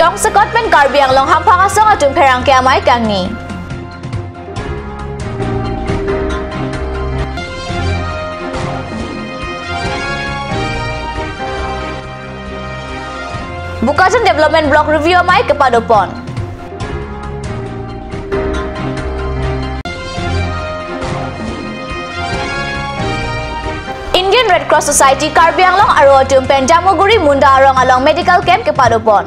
Tong sekot pen KARBI Anglong hampang asong atum perang ke amai kangni. Bukajan Development Block Review amai kepada pon. Indian Red Cross Society KARBI Anglong aro atum pen Jamuguri Munda arong along medical camp kepada pon.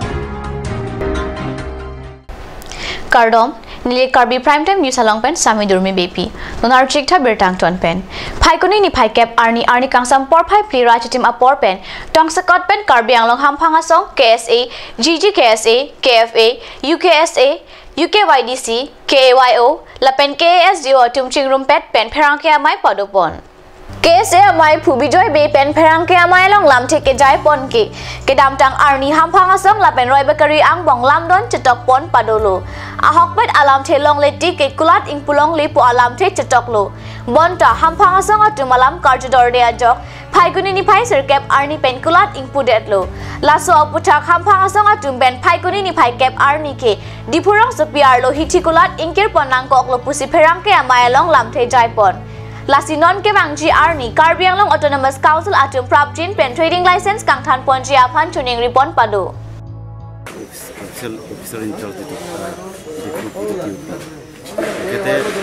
Kardom nili KARBI prime time news along pen sami durmi bepi nonar chikta bertang ton pen phaikoni ni phaikep arni kangsam por phai plira chitim apor pen tong sakot pen KARBI Anglong hamphanga song KSA GGKSA KFA UKSA UKYDC KAYO lapen KASDO tum chingrum pet pen pherang ke amai padopon KSA amai phubijoy be pen pherang ke amai long lam theke jai pon ke dam tang arni hamphanga song lapen roi bakari ang bong lam don chitok pon padolo ahok pet alam thelong leti ke kulat ing pulong le po alam the chitok lo bonta hamphanga song atumalam karjodor de ajok phaikuni ni phai serkep arni pen kulat ing pudet lo laso aputhak hamphanga song atum ben phaikuni ni phai kep arni ke dipurong sopiar lo hithi kulat ingkir ponang kok lo pusi pherang ke amai long lam the jai pon Lasinon ke bangji arni KARBI Anglong Autonomous Council atum prapjin pen trading license kangthan ponji aphan tuning ripon pado. Officer in charge itu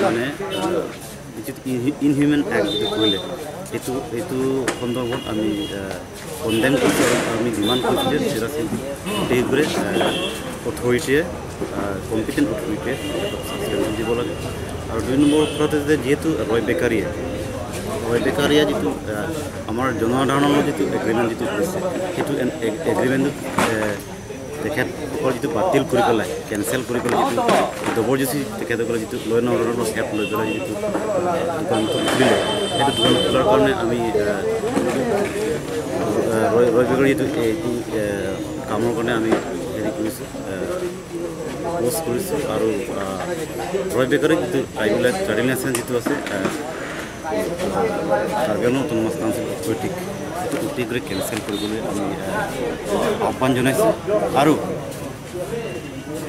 mana inhuman act itu boleh itu kondoran kami condemn kami demand kami jelas diberi authority competent authority di bola और दुई number प्रति जेतु रय बेकारिया जितु आमार जनसाधारण जी agreement जी agreement तेखत जी बातिल cancel जी जबरदस्ती जी लो and order help लै पे जी दुकान खुलिले दुकान खोलार कारण रय बेकारी जी कामर कारण हेरी पोस्ट কৰিছো আৰু ৰয় বেকাৰী যিটো ট্ৰেডিং লাইসেন্স যিটো আছে KARBI Anglong Autonomous Council অথৰিটিক এইটো অতিগ্ৰে কেনসেল কৰিবলৈ আমি আহ্বান জনাইছো আৰু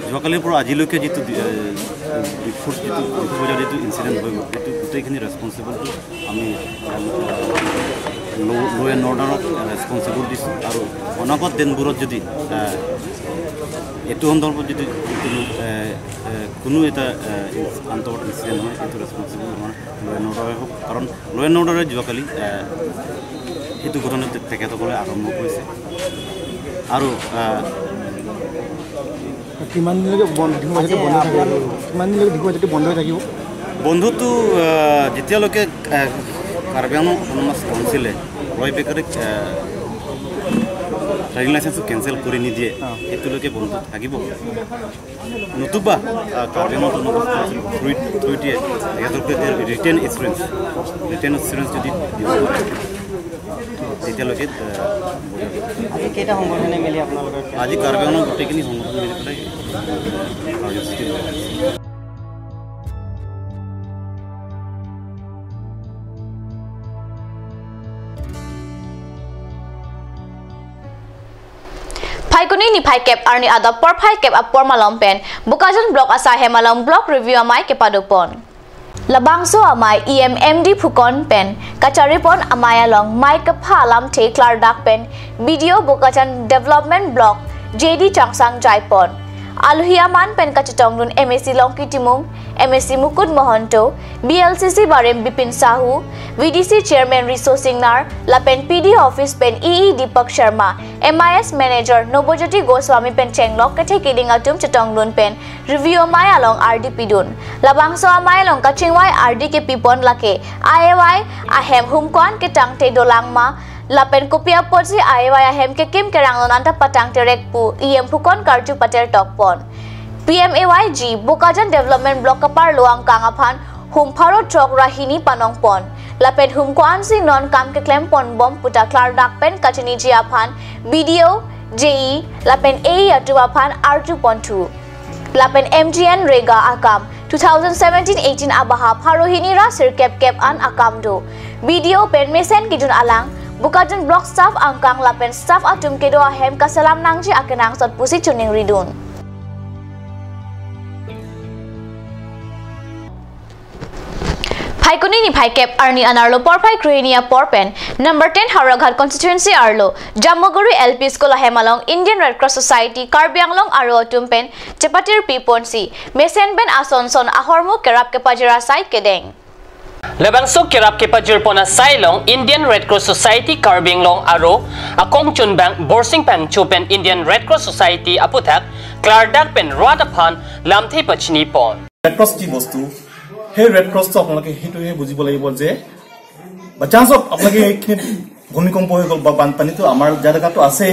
যোৱাকালিৰ পৰা আজিলৈকে যিটো বজাৰ যিটো ইনসিডেন্ট হৈ গ'ল এইটো গোটেইখিনি ৰেসপন্সিবলটো আমি লো এণ্ড অৰ্ডাৰক ৰেসপন্সিবল দিছোঁ আৰু অনাগত দিনবোৰত যদি এইটো সন্দৰ্ভত যদি কোনো এটা আন্তঃ ইনসিডেন্ট হয় এইটো ৰেসপন্সিবল আমাৰ লো এণ্ড অৰ্ডাৰে হ'ব কাৰণ লো এণ্ড অৰ্ডাৰে যোৱাকালি এইটো ঘটনা তেখেতসকলে আৰম্ভ কৰিছে আৰু কিমান দিনলৈকে বন্ধ হৈ থাকিব বন্ধুটো যেতিয়ালৈকে KARBI Anglong Autonomous Council ৰয় বেকাৰীক ট্ৰেডিং লাইসেন্স কেনসেল কৰি নিদিয়ে এটোলৈকে বন্ধ থাকিব নতুবা KARBI Anglong Autonomous Council অথৰিটিয়ে ৰিটেন এক্সপিৰিয়েন্স যদি তেতিয়ালৈকে আজি কেইটা সংগঠনে মিলি আপোনালোকৰ আজি KARBI Anglong গোটেইখিনি সংগঠন মিলি পেলাই কাৰ্যসূচী Phaikuni ni phaikep arni adap por phaikep apor malom pen bukajan block asa hemalom block review amai kepadopon labangso amai EMMD phukon pen kacharipon amai along mai kapha alam the klar dak pen video bukajan development block JD changsang jaipon Aluhiaman pen kacitong nun MSc Longki Timung MSc Mukut Mohanto BLCC Barem Bipin Sahu VDC Chairman Riso Singnar Lapen PD Office pen EE Deepak Sharma MIS Manager Nobojoti Goswami pen Chenglok Kathe Kiling Atum Chitong Nun pen Review Amai along RDP Dun Labangso Amai along Kachingwai RDK Pipon Lake IAY Ahem Humkwan Ketang Te Dolangma Lapen kopia poji aywa ahem ke kim kerang nanta patang terek pu EM phukon karju pater tokpon PMAYG Bukajan Development Block kapar luang kangaphan humpharo trok rahini panongpon lapen humkwan si non kam ke klem pon bom puta klar dakpen kachini jiaphan BDO JE lapen A atupaphan arju pontu lapen MGN Rega akam 2017-18 abaha pharohini ra sirkep kep an akamdo BDO pen mesen kijun alang Bukajan block staff angkang lapen staff atum kedo ahem kasalam nangji akenang sot pusi chuning ridun. Paikuni ni paikep arni anarlo porpai krenia porpen number 10 Haraghat constituency arlo Jamoguri LP school ahemalong Indian Red Cross Society KARBI anglong aro tumpen chepatir piponsi mesenben asonson ahormu kerap kepajira site kedeng. Labangso kirap kipajir po na sailong Indian Red Cross Society KARBI long aro akong chunbang borsing pang chupen Indian Red Cross Society aputak klardak pen radapan lamte pachini pon. Red Cross ki bostu hey Red Cross to আপোনালোকে হেতু হে বুজিব লাগিব যে বা chance of আপোনালোকে এইখিনি ভূমিকম্প হৈ গল বা বানপানীটো আমাৰ জায়গাটো আছে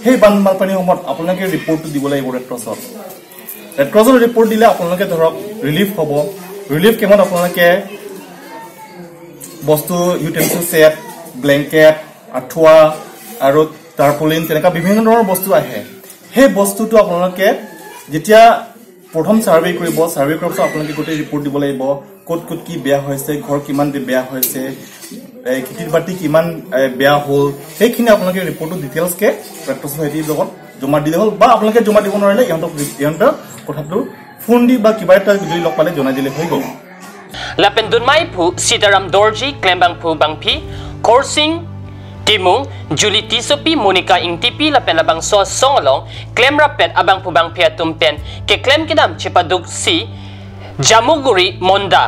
সেই বানপানী সময়ত আপোনালোকে ৰিপৰ্টটো দিব লাগিব ৰেড ক্ৰছৰ ৰিপৰ্ট দিলে আপোনালোকে ধৰক ৰিলিফ হ'ব ৰিলিফ কেমত আপোনালোকে বস্তু ইউটেনসিল সেট ব্ল্যাঙ্কেট আঠুৱা আৰু টাৰপলিন তেনেকা বিভিন্ন ধৰণৰ বস্তু আহে সেই বস্তুটো আপোনালোকে যেতিয়া প্ৰথম সাৰ্ভে কৰিব সাৰ্ভে কৰাৰ পিছত আপোনালোকে গোটেই ৰিপৰ্ট দিব লাগিব কোট কি বেয়া হৈছে ঘৰ কিমান বেয়া হৈছে খেতিৰ বাতি কিমান বেয়া হ'ল সেইখিনি আপোনালোকে ৰিপৰ্টটো ডিটেইলছ কে ৰেড ক্ৰছ সোসাইটিৰ লগত জমা দিলে হ'ল বা আপোনালোকে জমা দিব নোৱাৰিলে ইহঁতৰ কথাটো ফোন দি বা কিবা এটা যদি লগ পালে জনাই দিলে হৈ গ'ল Lapen Dunmai Pu Sitaram Dorji Klembang Pu Bangpi Korsing Timung Julie Tisopi Monica Ingtipi Lapen Abang So Songalong Klem Rapet Abang Pu Bangpi Atumpen Ke Klem Kidam Chipaduk Si Jamuguri Monda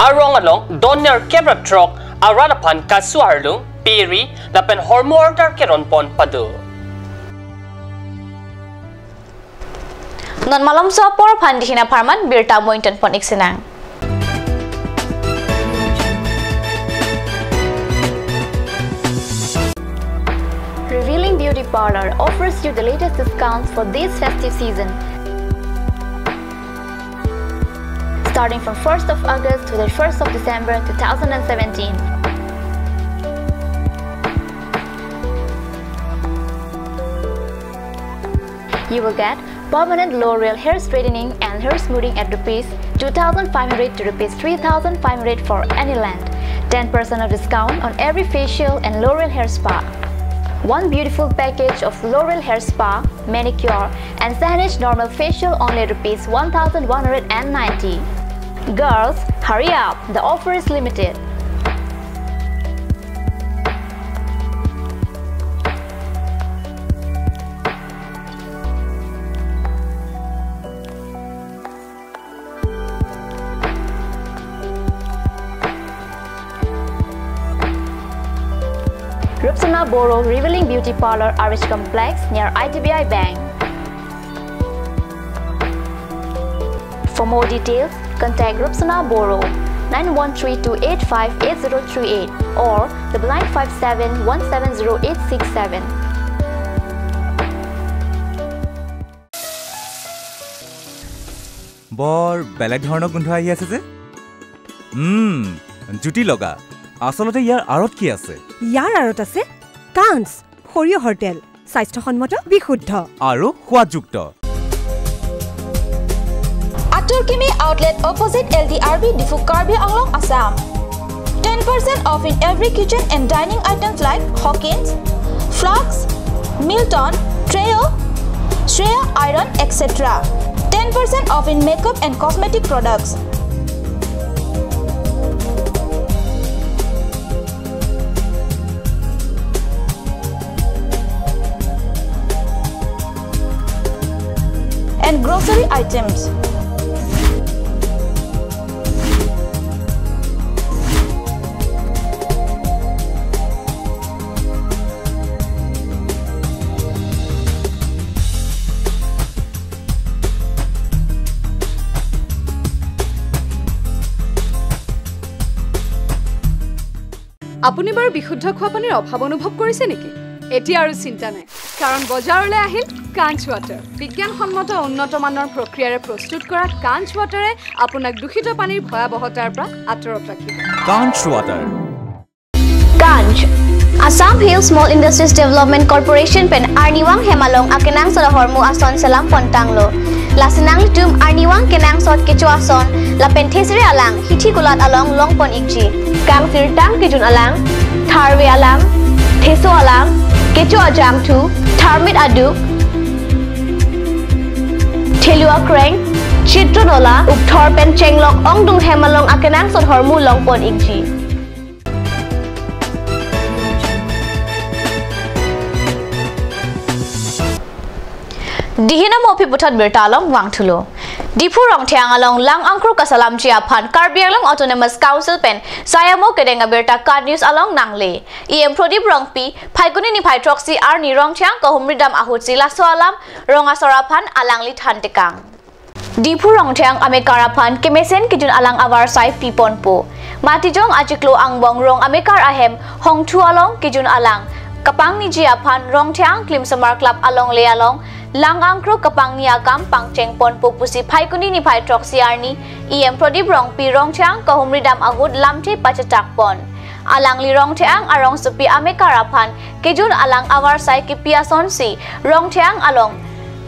Arong Along Donner Kebra Trok Aradapan Kasuarlung Piri Lapen Hormortar Keron Pon Padu Non malam so por pandihina parman birta mointen pon iksenang. Revealing Beauty Parlor offers you the latest discounts for this festive season. Starting from 1st of August to the 1st of December 2017. You will get permanent L'Oreal hair straightening and hair smoothing at Rs 2,500 to Rs 3,500 for any length. 10% of discount on every facial and L'Oreal hair spa. One beautiful package of L'Oreal hair spa, manicure and Sahanage normal facial only Rs 1,190. Girls, hurry up! The offer is limited. Rupsana Boro Revealing Beauty Parlor RH Complex near ITBI Bank. For more details, contact Rupsana Boro 9132858038 or 9957170867. বৰ বেলেগ ধৰণৰ গোন্ধ আহি আছে যে জুটি লগা আসলতে ইয়াৰ আৰত কি আছে ইয়াৰ আৰত আছে কান্স সৰিয়হৰ হোটেল স্বাস্থ্যসন্মত বিশুদ্ধ আৰু সোৱাদযুক্ত Aturkimi outlet opposite LDRB Difu KARBI Anglong Assam 10% off in every kitchen and dining items like Hawkins, Flax, Milton, Treo, Shreya Iron, etc. 10% off in makeup and cosmetic products. And grocery items. আপুনি বাৰু বিশুদ্ধ খোৱা পানীৰ অভাৱ অনুভৱ কৰিছে নেকি এতিয়া আৰু চিন্তা নাই কাৰণ বজাৰলৈ আহিল কাঞ্চ ৱাটাৰ বিজ্ঞানসন্মত উন্নত মানৰ প্ৰক্ৰিয়াৰে প্ৰস্তুত কৰা কাঞ্চ ৱাটাৰে আপোনাক দূষিত পানীৰ ভয়াৱহতাৰ পৰা আঁতৰত ৰাখিব কাঞ্চ water Kanj Assam Hill Small Industries Development Corporation pen Arniwang Hemalong akenang sa hormu ason salam pontanglo lasinang tum Arniwang kenang sot kecuason la penthesri alang hithi kulat along longpon ikji kang sirtang kijun alang tharwe alang Heso alang kecho ajang tu tharmit aduk Thelua kreng chitronola ukthor pen chenglok ong dung hemalong akenang sot hormu longpon ingji Dihina mo piputat bertalong wang thulo Dipu rong thiang along lang angkru kasalam chia phan KARBI along autonomous council pen saya mo kedeng berta card news along nangle em prodip rong pi phaikuni ni phai troxy ar ni rong thiang ko humridam ahut sila so alam rong asora phan alang li than tekang Dipu rong thiang amekara phan kemesen kijun alang awar sai pi pon po mati jong ajiklo angbong rong amekar ahem hong thu along kijun alang kapang ni jia phan rong thiang klim samar club along le along lang angkro kapang niya kam pangcheng pon pupusi phaikuni ni phai troxy arni em prodip rong pi rong thiang ko humridam ahut lamthi pachatak pon alang li rong thiang arong supi amekara phan kijun alang awar sai ki piason si rong thiang along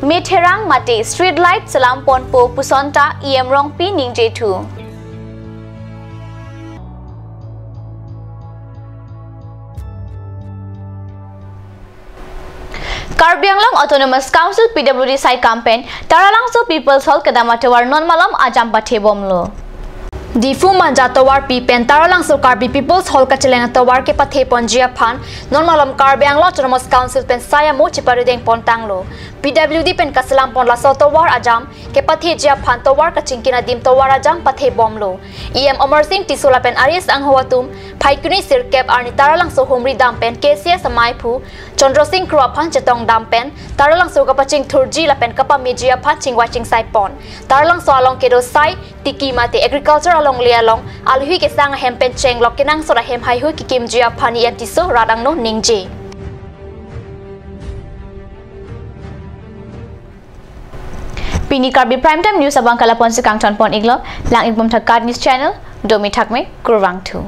Metherang mate street light salam pon po pusonta em rong pi ningje thu KARBI Anglong Autonomous Council PWD side campaign Taralang so People's Hall Kedamatawar non malam ajam pathe bomlo Difu manja tawar pi pen Taralang so KARBI People's Hall kachelena tawar ke pathe ponjia phan non malam KARBI Anglong Autonomous Council pen saya mo chiparudeng pontanglo PWD pen kasalam pon la so tawar ajam ke pathe jia phan tawar kachingkina dim tawar ajam pathe bomlo em Omar Singh Tisola pen Aris anghawatum phaikuni sirkep arni Taralang so humri dam pen KCS samai phu Chandra Singh Krua phan chetong dam pen Taralang so kapaching thurji la pen kapa media phan chingwa ching sai pon Taralang so along kedo sai tiki mate agriculture along le along alhui ke sang hem pen cheng lok kenang sora hem hai hu ki kim jia phani em tiso radang no ningje Pini KARBI Prime Time News abang kala pon sekang ton pon iglo lang igbom thak card news channel domi thakme kurwang thu